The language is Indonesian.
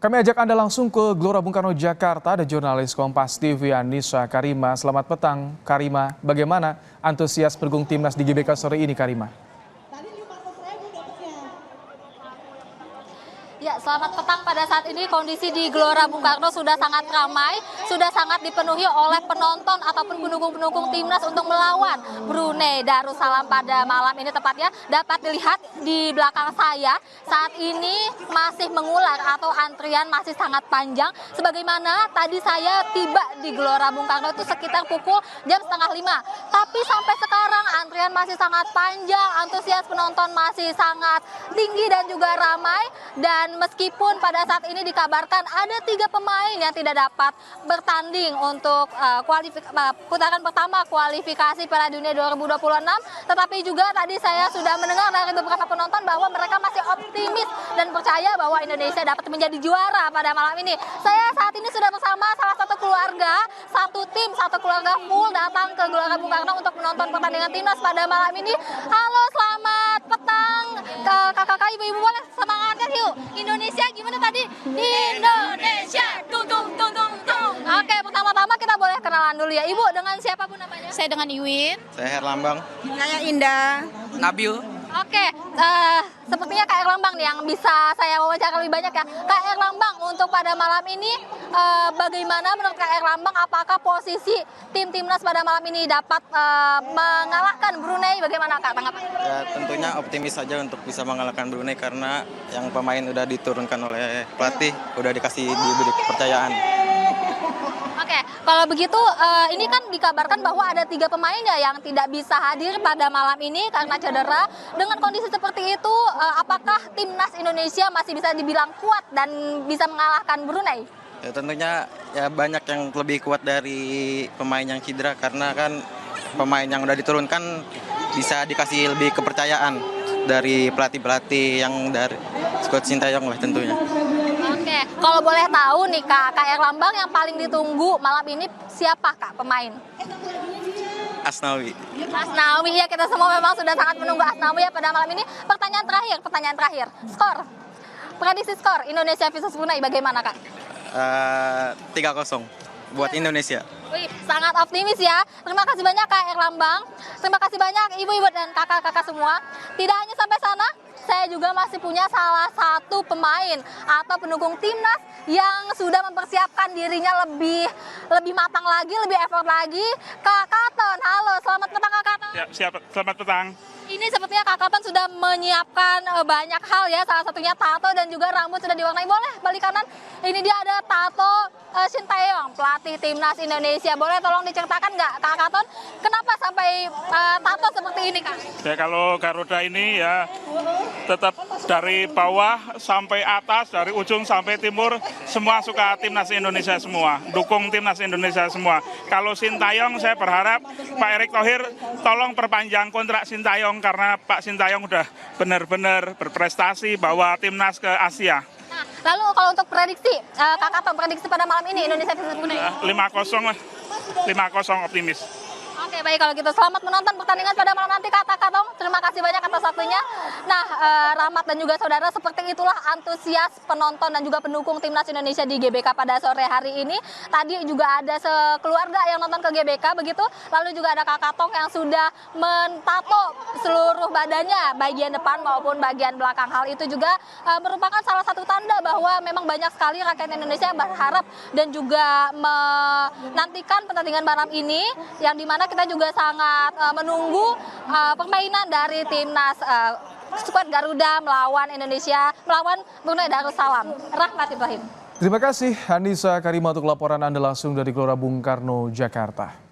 Kami ajak Anda langsung ke Gelora Bung Karno, Jakarta. Ada jurnalis Kompas TV Anissa Karima. Selamat petang, Karima. Bagaimana antusias pendukung timnas di GBK sore ini, Karima? Ya, selamat petang. Pada saat ini kondisi di Gelora Bung Karno sudah sangat ramai, sudah sangat dipenuhi oleh penonton ataupun pendukung-pendukung timnas untuk melawan Brunei Darussalam pada malam ini. Tepatnya dapat dilihat di belakang saya saat ini masih mengular atau antrian masih sangat panjang. Sebagaimana tadi saya tiba di Gelora Bung Karno itu sekitar pukul jam 4:30. Tapi sampai sekarang antrian masih sangat panjang, antusias penonton masih sangat tinggi dan juga ramai. Dan meskipun pada saat ini dikabarkan ada 3 pemain yang tidak dapat bertanding untuk putaran pertama kualifikasi Piala Dunia 2026, tetapi juga tadi saya sudah mendengar dari beberapa penonton bahwa mereka masih optimis dan percaya bahwa Indonesia dapat menjadi juara pada malam ini. Saya saat ini sudah bersama salah satu keluarga, satu tim, satu keluarga full datang ke Gelora Bung Karno untuk menonton pertandingan timnas pada malam ini. Halo, selamat petang kakak-kakak, ibu-ibu, boleh semangatnya yuk. Indonesia gimana tadi? Indonesia, tung tung tung tung tung. Oke, pertama-tama kita boleh kenalan dulu ya. Ibu, dengan siapa Bu namanya? Saya dengan Iwin. Saya Herlambang. Saya Indah. Nabil. Oke, sepertinya Kak Erlambang nih yang bisa saya wawancara lebih banyak ya. Kak Erlambang, untuk pada malam ini bagaimana menurut Kak Erlambang, apakah posisi tim timnas pada malam ini dapat mengalahkan Brunei? Bagaimana Kak tanggapannya? Ya, tentunya optimis saja untuk bisa mengalahkan Brunei karena yang pemain udah diturunkan oleh pelatih, udah diberi kepercayaan. Oke, kalau begitu ini kan dikabarkan bahwa ada 3 pemain ya yang tidak bisa hadir pada malam ini karena cedera. Dengan kondisi seperti itu, apakah timnas Indonesia masih bisa dibilang kuat dan bisa mengalahkan Brunei? Ya, tentunya ya banyak yang lebih kuat dari pemain yang cedera karena kan pemain yang udah diturunkan bisa dikasih lebih kepercayaan dari pelatih-pelatih yang dari Coach Sintayong lah tentunya. Oke, kalau boleh tahu nih Kak Erlambang, yang paling ditunggu malam ini siapa Kak pemain? Asnawi. Asnawi, ya, kita semua memang sudah sangat menunggu Asnawi ya pada malam ini. Pertanyaan terakhir. Skor. Prediksi skor Indonesia versus Brunei bagaimana Kak? 3-0 buat Indonesia. Wih, sangat optimis ya. Terima kasih banyak Kak Erlambang. Terima kasih banyak ibu-ibu dan kakak-kakak semua. Tidak hanya sampai sana, saya juga masih punya salah satu pemain atau pendukung timnas yang sudah mempersiapkan dirinya lebih matang lagi, lebih effort lagi. Kak Katon, halo, selamat petang Kak Katon. Ya, siap, selamat petang. Ini sepertinya Kak Katon sudah menyiapkan banyak hal ya, salah satunya tato dan juga rambut sudah diwarnai. Boleh balik kanan, ini dia ada tato Sintayong, pelatih timnas Indonesia. Boleh tolong diceritakan nggak Kak Katon, kenapa sampai tato seperti ini Kak? Ya, kalau Garuda ini ya tetap dari bawah sampai atas, dari ujung sampai timur, semua suka timnas Indonesia semua, dukung timnas Indonesia semua. Kalau Sintayong, saya berharap Pak Erick Thohir tolong perpanjang kontrak Sintayong karena Pak Sintayong udah benar-benar berprestasi bawa timnas ke Asia. Nah, lalu kalau untuk prediksi, Kak Katon, prediksi pada malam ini Indonesia versus Brunei? 5-0 lah, 5-0 optimis. Oke, baik kalau gitu. Selamat menonton pertandingan pada malam nanti Kak Katong. Terima kasih banyak atas waktunya. Nah, Rahmat dan juga saudara, seperti itulah antusias penonton dan juga pendukung timnas Indonesia di GBK pada sore hari ini. Tadi juga ada sekeluarga yang nonton ke GBK begitu. Lalu juga ada Kak Katong yang sudah mentato seluruh badannya, bagian depan maupun bagian belakang. Hal itu juga merupakan salah satu tanda bahwa memang banyak sekali rakyat Indonesia yang berharap dan juga menantikan pertandingan malam ini, yang dimana kita juga sangat menunggu permainan dari timnas skuad Garuda melawan Brunei Darussalam. Rahmat Ibrahim. Terima kasih Anissa Karima untuk laporan Anda langsung dari Gelora Bung Karno, Jakarta.